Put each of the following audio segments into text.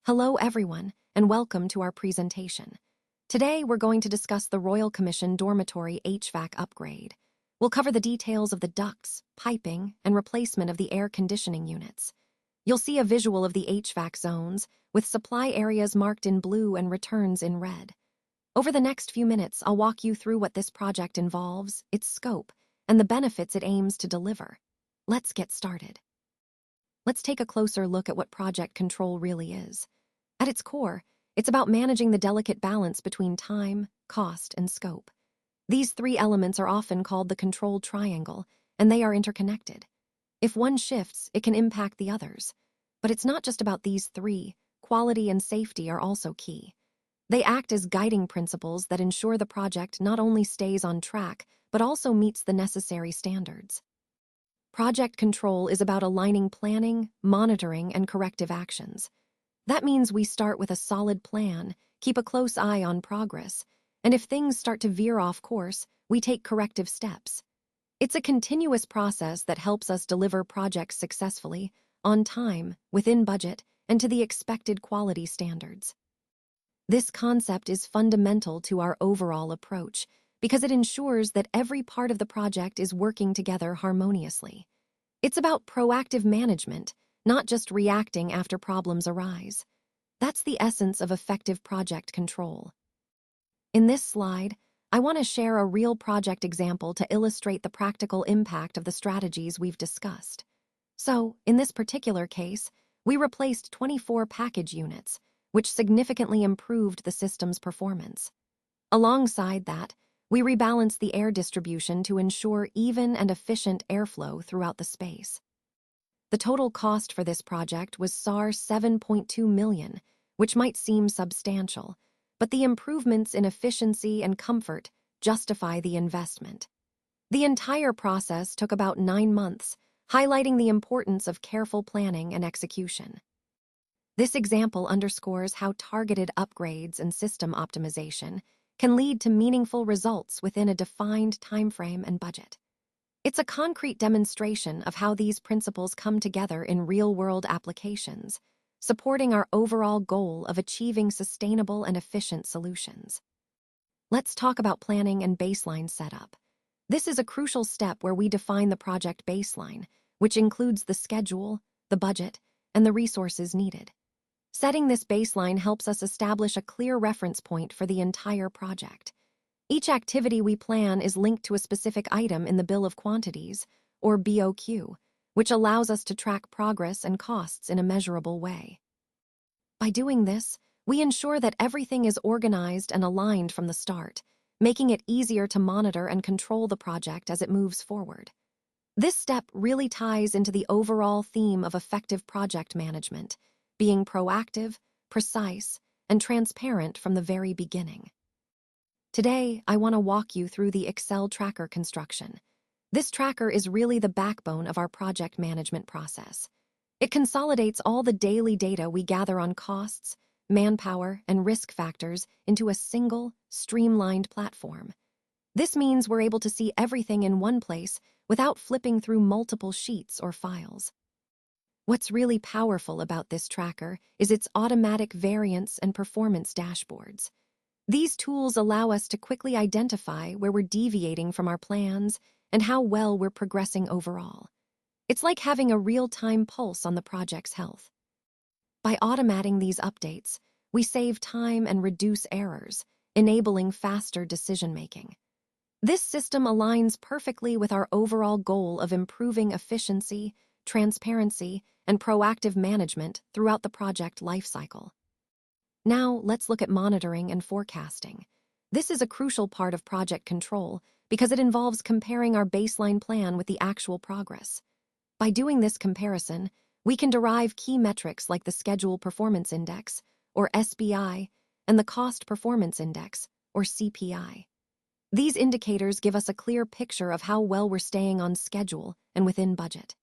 Hello everyone, and welcome to our presentation. Today we're going to discuss the Royal Commission Dormitory HVAC upgrade. We'll cover the details of the ducts, piping, and replacement of the air conditioning units. You'll see a visual of the HVAC zones, with supply areas marked in blue and returns in red. Over the next few minutes, I'll walk you through what this project involves, its scope, and the benefits it aims to deliver. Let's get started. Let's take a closer look at what project control really is. At its core, it's about managing the delicate balance between time, cost, and scope. These three elements are often called the control triangle, and they are interconnected. If one shifts, it can impact the others. But it's not just about these three. Quality and safety are also key. They act as guiding principles that ensure the project not only stays on track, but also meets the necessary standards. Project control is about aligning planning, monitoring, and corrective actions. That means we start with a solid plan, keep a close eye on progress, and if things start to veer off course, we take corrective steps. It's a continuous process that helps us deliver projects successfully, on time, within budget, and to the expected quality standards. This concept is fundamental to our overall approach because it ensures that every part of the project is working together harmoniously. It's about proactive management, not just reacting after problems arise. That's the essence of effective project control. In this slide, I want to share a real project example to illustrate the practical impact of the strategies we've discussed. So, in this particular case, we replaced 24 package units, which significantly improved the system's performance. Alongside that, we rebalanced the air distribution to ensure even and efficient airflow throughout the space. The total cost for this project was SAR 7.2 million, which might seem substantial, but the improvements in efficiency and comfort justify the investment. The entire process took about 9 months, highlighting the importance of careful planning and execution. This example underscores how targeted upgrades and system optimization can lead to meaningful results within a defined timeframe and budget. It's a concrete demonstration of how these principles come together in real-world applications, supporting our overall goal of achieving sustainable and efficient solutions. Let's talk about planning and baseline setup. This is a crucial step where we define the project baseline, which includes the schedule, the budget, and the resources needed. Setting this baseline helps us establish a clear reference point for the entire project. Each activity we plan is linked to a specific item in the Bill of Quantities, or BOQ, which allows us to track progress and costs in a measurable way. By doing this, we ensure that everything is organized and aligned from the start, making it easier to monitor and control the project as it moves forward. This step really ties into the overall theme of effective project management, being proactive, precise, and transparent from the very beginning. Today, I want to walk you through the Excel tracker construction. This tracker is really the backbone of our project management process. It consolidates all the daily data we gather on costs, manpower, and risk factors into a single, streamlined platform. This means we're able to see everything in one place without flipping through multiple sheets or files. What's really powerful about this tracker is its automatic variance and performance dashboards. These tools allow us to quickly identify where we're deviating from our plans and how well we're progressing overall. It's like having a real-time pulse on the project's health. By automating these updates, we save time and reduce errors, enabling faster decision-making. This system aligns perfectly with our overall goal of improving efficiency, transparency, and proactive management throughout the project lifecycle. Now, let's look at monitoring and forecasting. This is a crucial part of project control because it involves comparing our baseline plan with the actual progress. By doing this comparison, we can derive key metrics like the Schedule Performance Index, or SPI, and the Cost Performance Index, or CPI. These indicators give us a clear picture of how well we're staying on schedule and within budget.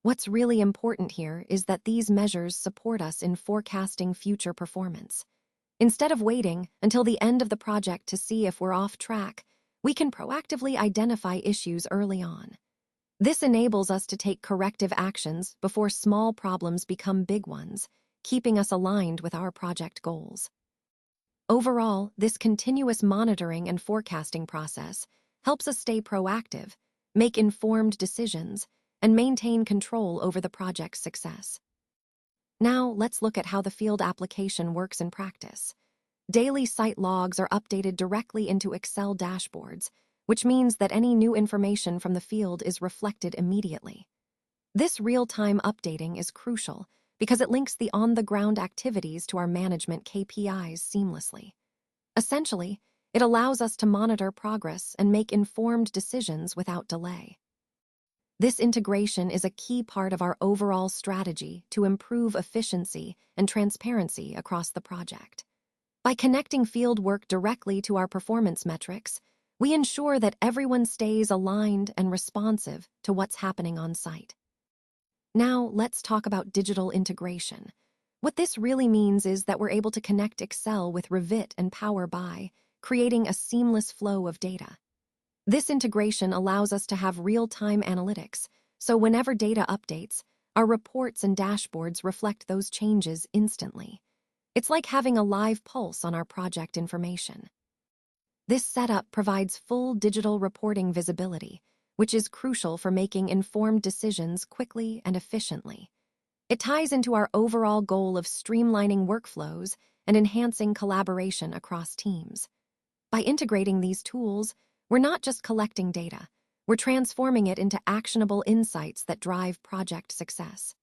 What's really important here is that these measures support us in forecasting future performance. Instead of waiting until the end of the project to see if we're off track, we can proactively identify issues early on. This enables us to take corrective actions before small problems become big ones, keeping us aligned with our project goals. Overall, this continuous monitoring and forecasting process helps us stay proactive, make informed decisions, and maintain control over the project's success. Now, let's look at how the field application works in practice. Daily site logs are updated directly into Excel dashboards, which means that any new information from the field is reflected immediately. This real-time updating is crucial because it links the on-the-ground activities to our management KPIs seamlessly. Essentially, it allows us to monitor progress and make informed decisions without delay. This integration is a key part of our overall strategy to improve efficiency and transparency across the project. By connecting field work directly to our performance metrics, we ensure that everyone stays aligned and responsive to what's happening on site. Now, let's talk about digital integration. What this really means is that we're able to connect Excel with Revit and Power BI, creating a seamless flow of data. This integration allows us to have real-time analytics, so whenever data updates, our reports and dashboards reflect those changes instantly. It's like having a live pulse on our project information. This setup provides full digital reporting visibility, which is crucial for making informed decisions quickly and efficiently. It ties into our overall goal of streamlining workflows and enhancing collaboration across teams. By integrating these tools, we're not just collecting data, we're transforming it into actionable insights that drive project success.